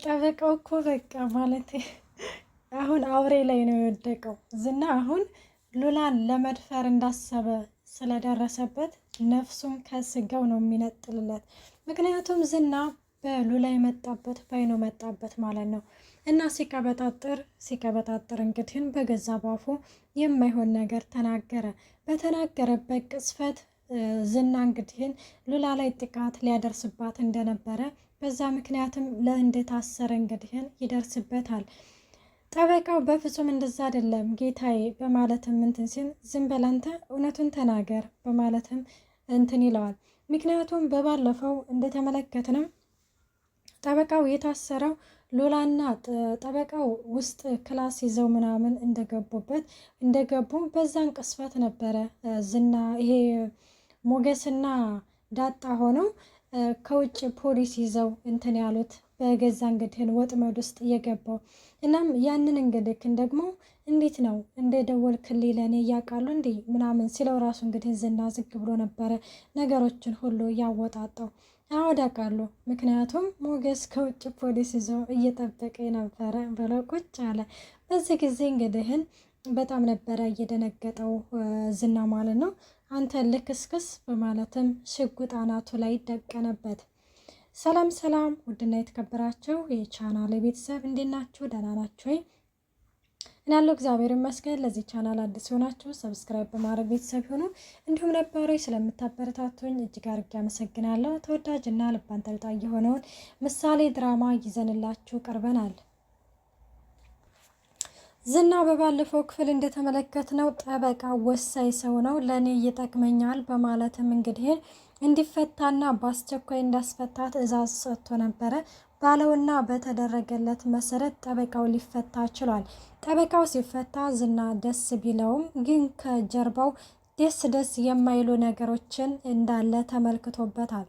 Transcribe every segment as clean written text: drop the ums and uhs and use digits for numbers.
ጠበቃው እኮ በቃ ማለት አሁን አውሬ ላይ ነው የወደቀው። ዝና አሁን ሉላን ለመድፈር እንዳሰበ ስለደረሰበት ነፍሱን ከስጋው ነው የሚነጥልለት። ምክንያቱም ዝና በሉላ የመጣበት ባይኖ መጣበት ማለት ነው። እና ሲቀበጣጥር እንግዲህ በገዛ ባፉ የማይሆን ነገር ተናገረ። በተናገረበት ቅጽበት ዝና እንግዲህ ሉላ ላይ ጥቃት ሊያደርስባት እንደነበረ በዛ ምክንያትም ለእንደታሰረ እንግዲህ ይደርስበታል። ጠበቃው በፍጹም እንደዛ አይደለም ጌታዬ በማለትም እንትን ሲል ዝም በል አንተ እውነቱን ተናገር በማለትም እንትን ይለዋል። ምክንያቱም በባለፈው እንደተመለከትነው ጠበቃው የታሰረው ሉላና ጠበቃው ውስጥ ክላስ ይዘው ምናምን እንደገቡ በዛን ቅስፈት ነበረ ዝና ይሄ ሞገስና ዳጣ ሆነው ከውጭ ፖሊስ ይዘው እንትን ያሉት በገዛ እንግዲህን ወጥመድ ውስጥ እየገባው። እናም ያንን እንግዲህን ደግሞ እንዴት ነው እንደ ደወልክልኝ ለእኔ እያውቃሉ እንዴ ምናምን ሲለው ራሱ እንግዲህ ዝና ዝግ ብሎ ነበረ ነገሮችን ሁሉ እያወጣጣው። አወዳቃሉ ምክንያቱም ሞገስ ከውጭ ፖሊስ ይዞ እየጠበቀ ነበረ ብለው ቁጭ አለ። በዚህ ጊዜ እንግዲህን በጣም ነበረ እየደነገጠው ዝና ማለት ነው። አንተ ልክስክስ በማለትም ሽጉጥ አናቱ ላይ ደቀነበት። ሰላም ሰላም፣ ውድና የተከበራችሁ የቻናል ቤተሰብ እንዴት ናችሁ? ደህና ናችሁ ወይ? እኔ ያለው እግዚአብሔር ይመስገን። ለዚህ ቻናል አዲስ ሆናችሁ ሰብስክራይብ በማድረግ ቤተሰብ ሆኑ። እንዲሁም ነባሮች ስለምታበረታቱኝ እጅግ አድርጌ አመሰግናለሁ። ተወዳጅና ልብ አንጠልጣይ የሆነውን ምሳሌ ድራማ ይዘንላችሁ ቀርበናል። ዝና በባለፈው ክፍል እንደተመለከትነው ጠበቃ ወሳኝ ሰው ነው፣ ለእኔ ይጠቅመኛል በማለትም እንግዲህ እንዲፈታና በአስቸኳይ እንዳስፈታ ትዕዛዝ ሰጥቶ ነበረ። ባለውና በተደረገለት መሰረት ጠበቃው ሊፈታ ችሏል። ጠበቃው ሲፈታ ዝና ደስ ቢለውም ግን ከጀርባው ደስ የማይሉ ነገሮችን እንዳለ ተመልክቶበታል።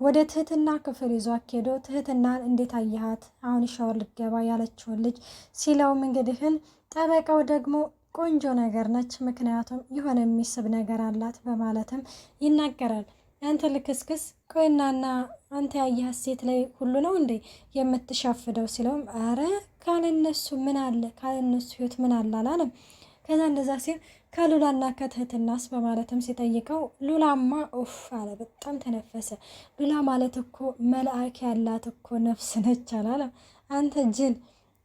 ወደ ትህትና ክፍል ይዞ ሄዶ ትህትናን እንዴት አየሃት? አሁን ሻወር ልገባ ያለችውን ልጅ ሲለውም እንግዲህን ጠበቃው ደግሞ ቆንጆ ነገር ነች፣ ምክንያቱም የሆነ የሚስብ ነገር አላት በማለትም ይናገራል። አንተ ልክስክስ ቆይናና አንተ ያየሃት ሴት ላይ ሁሉ ነው እንዴ የምትሻፍደው ሲለውም አረ ካለነሱ ምን አለ ካለነሱ ህይወት ምን አለ አላለም። ከዛ እንደዛ ሲል ከሉላና ከትህትናስ በማለትም ሲጠይቀው ሉላማ ኡፍ አለ፣ በጣም ተነፈሰ። ሉላ ማለት እኮ መልአክ ያላት እኮ ነፍስ ነች አላለም። አንተ ጅል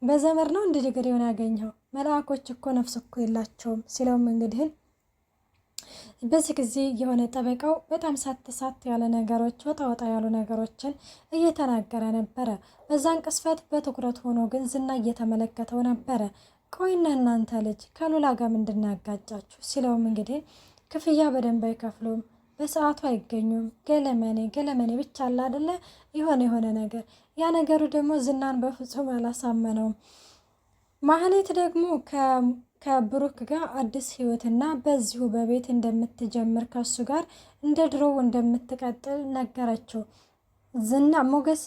በዘመር ነው እንደ ድግር የሆነ ያገኘው መልአኮች እኮ ነፍስ እኮ የላቸውም ሲለውም እንግዲህን በዚህ ጊዜ የሆነ ጠበቃው በጣም ሳት ያለ ነገሮች ወጣ ያሉ ነገሮችን እየተናገረ ነበረ። በዛን ቅስፈት በትኩረት ሆኖ ግን ዝና እየተመለከተው ነበረ። ቆይና እናንተ ልጅ ከሉላ ጋር ምንድን ነው ያጋጫችሁ ሲለውም እንግዲህ ክፍያ በደንብ አይከፍሉም፣ በሰዓቱ አይገኙም፣ ገለመኔ ብቻ አለ አይደለ የሆነ ነገር። ያ ነገሩ ደግሞ ዝናን በፍጹም አላሳመነውም። ማህሌት ደግሞ ከብሩክ ጋር አዲስ ህይወትና በዚሁ በቤት እንደምትጀምር ከሱ ጋር እንደ ድሮው እንደምትቀጥል ነገረችው። ዝና ሞገስ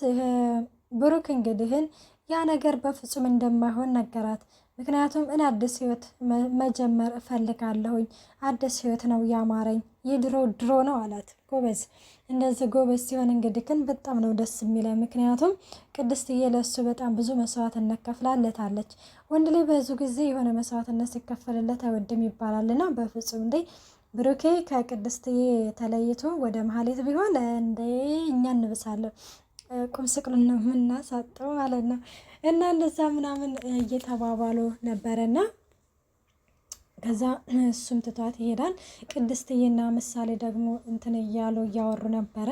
ብሩክ እንግዲህን ያ ነገር በፍጹም እንደማይሆን ነገራት። ምክንያቱም እኔ አዲስ ህይወት መጀመር እፈልጋለሁኝ፣ አዲስ ህይወት ነው ያማረኝ፣ ድሮ ነው አላት። ጎበዝ፣ እንደዚህ ጎበዝ ሲሆን እንግዲህ ግን በጣም ነው ደስ የሚለው። ምክንያቱም ቅድስትዬ ለሱ በጣም ብዙ መስዋዕትነት ከፍላለታለች። ወንድ ላይ ብዙ ጊዜ የሆነ መስዋዕትነት ሲከፈልለት አይወድም ይባላልና በፍጹም እንዴ ብሩኬ ከቅድስትዬ ተለይቶ ወደ መሀሌት ቢሆን እንዴ እኛ እንብሳለን፣ ቁም ስቅሉን ነው የምናሳጠው ማለት ነው። እና እንደዛ ምናምን እየተባባሉ ነበረና ከዛ እሱም ትቷት ይሄዳል። ቅድስትዬና ምሳሌ ደግሞ እንትን እያወሩ ነበረ።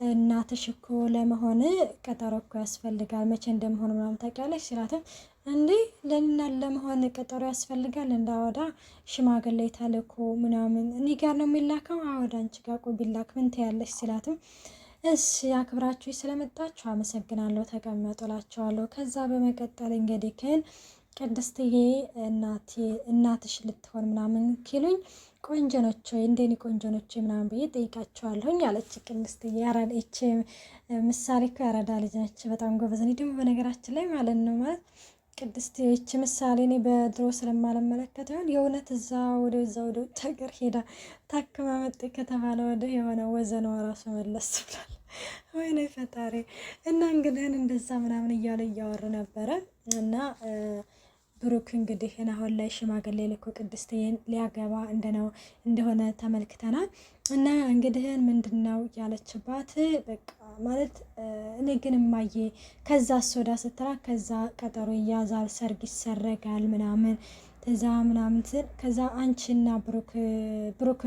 እናትሽ እኮ ለመሆን ቀጠሮ እኮ ያስፈልጋል፣ መቼ እንደመሆን ምናምን ታውቂያለሽ ሲላትም እንዴ ለእና ለመሆን ቀጠሮ ያስፈልጋል? እንዳወዳ ሽማግሌ ተልኮ ምናምን እኔ ጋር ነው የሚላከው? አወዳ አንቺ ጋር ቆይ ቢላክ ምን ትያለሽ ሲላትም እሺ አክብራችሁ ስለመጣችሁ አመሰግናለሁ ተቀመጡ እላቸዋለሁ። ከዛ በመቀጠል እንግዲህ ግን ቅድስትዬ እናትሽ ልትሆን ምናምን ኪሉኝ ቆንጆ ነች ወይ እንደኔ ቆንጆ ነች ምናምን ብዬ ጠይቃቸዋለሁኝ አለች ቅድስትዬ። ያራለች ምሳሌ እኮ ያራዳ ልጅ ነች፣ በጣም ጎበዝ ነች ደግሞ በነገራችን ላይ ማለት ነው። ማለት ቅድስት ምሳሌ እኔ በድሮ ስለማልመለከት ይሆን የእውነት እዛ ወደ ውጭ ሀገር ሄዳ ታክማ መጥ ከተባለ ወደ የሆነ ወዘኗ ራሱ መለስ ብሏል። ወይኔ ፈጣሪ። እና እንግዲህ እንደዛ ምናምን እያለ እያወሩ ነበረ እና ብሩክ እንግዲህ አሁን ላይ ሽማግሌ ልኮ ቅድስትዬን ሊያገባ እንደሆነ ተመልክተናል። እና እንግዲህ ምንድነው ያለችባት በቃ ማለት እኔ ግን እማዬ ከዛ ሶዳ ስትራ ከዛ ቀጠሮ ይያዛል፣ ሰርግ ይሰረጋል ምናምን ከዛ ምናምን ስል ከዛ አንቺና ብሩክ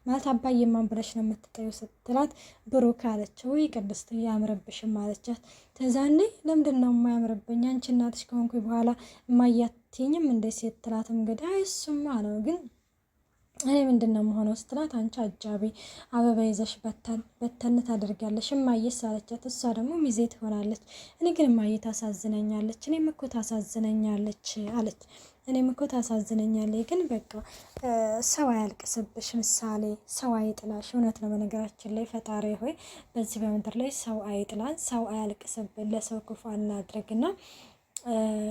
ማለት አባዬ ማን ብለሽ ነው የምትጠይው ስትላት ብሩክ አለችው። ወይ ቅድስት ያምርብሽም አለቻት። ተዛኔ ለምንድን ነው የማያምርብኝ አንቺ እናትሽ ከሆንኩኝ በኋላ የማያትኝም እንደ ሴት ትላትም እንግዲህ አይሱማ ነው ግን እኔ ምንድን ነው የምሆነው ስትላት አንቺ አጃቢ አበባ ይዘሽ በተን ታደርጊያለሽ እማዬስ አለቻት። እሷ ደግሞ ሚዜ ትሆናለች። እኔ ግን እማዬ ታሳዝነኛለች፣ እኔም እኮ ታሳዝነኛለች አለች። እኔም እኮ ታሳዝነኛለች ግን በቃ ሰው አያልቅስብሽ፣ ምሳሌ ሰው አይጥላሽ። እውነት ነው። በነገራችን ላይ ፈጣሪ ሆይ በዚህ በምድር ላይ ሰው አይጥላን፣ ሰው አያልቅስብን፣ ለሰው ክፉ አናድርግና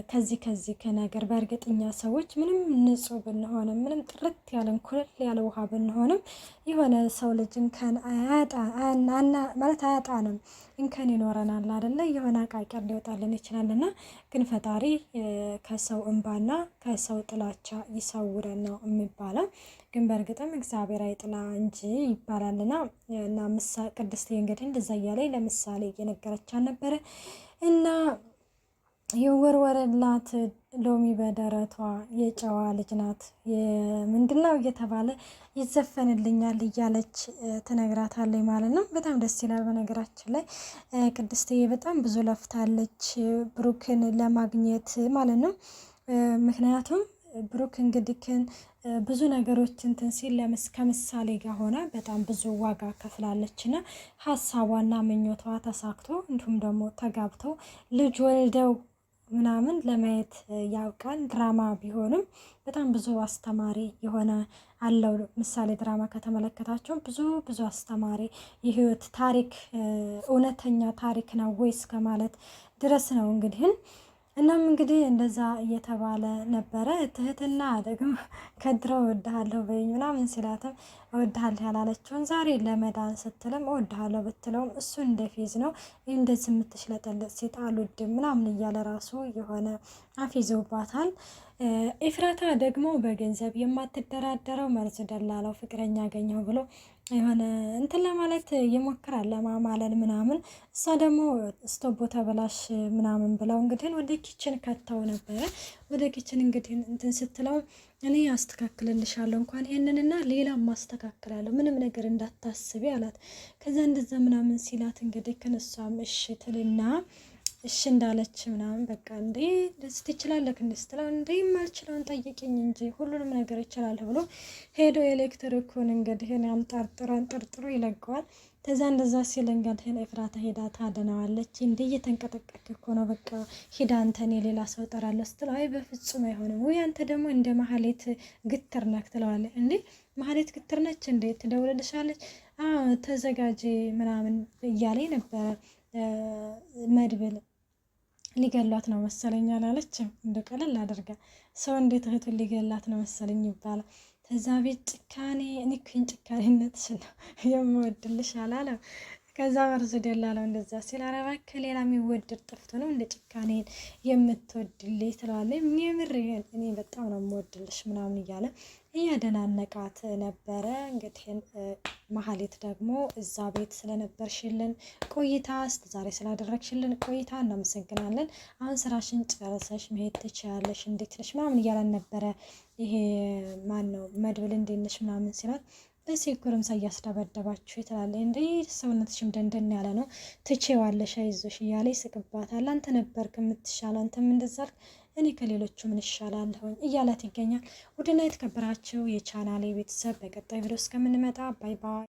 ከዚህ ከነገር በእርግጠኛ ሰዎች ምንም ንጹህ ብንሆንም ምንም ጥርት ያለን ኩልል ያለ ውሃ ብንሆንም የሆነ ሰው ልጅ እንከን ማለት አያጣንም፣ እንከን ይኖረናል አይደለ? የሆነ አቃቂር ሊወጣልን ይችላልና ግን ፈጣሪ ከሰው እንባና ከሰው ጥላቻ ይሰውረን ነው የሚባለው። ግን በእርግጥም እግዚአብሔር አይጥላ እንጂ ይባላልና እና ቅድስት እንግዲህ እንደዛ እያለኝ ለምሳሌ እየነገረቻት ነበረ እና የወርወረላት ሎሚ በደረቷ የጨዋ ልጅ ናት ምንድነው እየተባለ ይዘፈንልኛል እያለች ትነግራታለች ማለት ነው። በጣም ደስ ይላል። በነገራችን ላይ ቅድስትዬ በጣም ብዙ ለፍታለች ብሩክን ለማግኘት ማለት ነው። ምክንያቱም ብሩክ እንግዲህ ብዙ ነገሮች እንትን ሲል ከምሳሌ ጋር ሆና በጣም ብዙ ዋጋ ከፍላለች እና ሀሳቧና ምኞቷ ተሳክቶ እንዲሁም ደግሞ ተጋብተው ልጅ ወልደው ምናምን ለማየት ያውቃል። ድራማ ቢሆንም በጣም ብዙ አስተማሪ የሆነ አለው። ምሳሌ ድራማ ከተመለከታቸው ብዙ አስተማሪ የህይወት ታሪክ እውነተኛ ታሪክ ነው ወይስ ከማለት ድረስ ነው እንግዲህ እናም እንግዲህ እንደዛ እየተባለ ነበረ። ትህትና ደግሞ ከድሮ እወድሃለሁ በይኝ ምናምን ሲላትም እወድሃለሁ ያላለችውን ዛሬ ለመዳን ስትልም እወድሃለሁ ብትለውም እሱ እንደ ፌዝ ነው እንደዚህ የምትሽለጠለጥ ሴት አልወድም ምናምን እያለ ራሱ የሆነ አፊዞባታል። ኤፍራታ ደግሞ በገንዘብ የማትደራደረው መርዝ ደላላው ፍቅረኛ አገኘው ብሎ የሆነ እንትን ለማለት ይሞክራል ለማማለል ምናምን። እሷ ደግሞ ስቶቦ ተበላሽ ምናምን ብለው እንግዲህ ወደ ኪችን ከተው ነበረ። ወደ ኪችን እንግዲህ እንትን ስትለው እኔ አስተካክልልሻለሁ እንኳን ይሄንንና ሌላም ማስተካከላለሁ ምንም ነገር እንዳታስቢ አላት። ከዛ እንደዛ ምናምን ሲላት እንግዲህ ከነሷም እሺ ትልና እሺ እንዳለች ምናምን በቃ እንዴ ደስ ትችላለህ እንስተላው እንዴ ማልችለውን ጠይቂኝ እንጂ ሁሉንም ነገር ይችላል ብሎ ሄዶ ኤሌክትሪኩን እንግዲህ አንጠርጥሮ ይለቀዋል። ከዛ እንደዛ ሲል እንግዲህ ኤፍራታ ሄዳ ታደናዋለች። እንዴ እየተንቀጠቀጥክ እኮ ነው በቃ ሂዳ አንተ እኔ ሌላ ሰው ጠራለሁ ስትለው አይ በፍጹም አይሆንም ወይ አንተ ደግሞ እንደ ማህሌት ግትር ነክ ትለዋለች። እንዴ ማህሌት ግትር ነች እንዴ ትደውልልሻለች? ተዘጋጂ ምናምን እያለኝ ነበረ መድብል ሊገላት ነው መሰለኝ አላለችም። እንደ ቀለል አድርጋ ሰው እንዴት እህቱን ሊገላት ነው መሰለኝ ይባላል። ከዛ ቤት ጭካኔ እኔ እኮ ጭካኔነትሽ ነው የምወድልሽ አላለም። ከዛ መርዙ ደላለው እንደዛ ሲል ኧረ እባክህ ሌላ የሚወደድ ጠፍቶ ነው እንደ ጭካኔን የምትወድልኝ ትለዋለች። የምር እኔ በጣም ነው የምወድልሽ ምናምን እያለ እያደናነቃት ነበረ። እንግዲህ መሀሌት ደግሞ እዛ ቤት ስለነበርሽልን ቆይታ ዛሬ ስላደረግሽልን ቆይታ እናመሰግናለን። አሁን ስራሽን ጨርሰሽ መሄድ ትችያለሽ፣ እንዴት ነሽ ምናምን እያለን ነበረ። ይሄ ማን ነው መድብል እንዴት ነሽ ምናምን ሲላት በዚህ ጎረምሳ እያስደበደባችሁ ይትላል። እንዴ ሰውነትሽም ደንደን ያለ ነው ትቼዋለሽ አይዞሽ እያለ ይስቅባታል። አንተ ነበርክ የምትሻለው አንተም እንደዛልክ እኔ ከሌሎቹ ምን ይሻላለሁኝ እያላት ይገኛል። ውድና የተከበራችሁ የቻናሌ ቤተሰብ በቀጣይ ቪዲዮ እስከምንመጣ ባይ ባይ።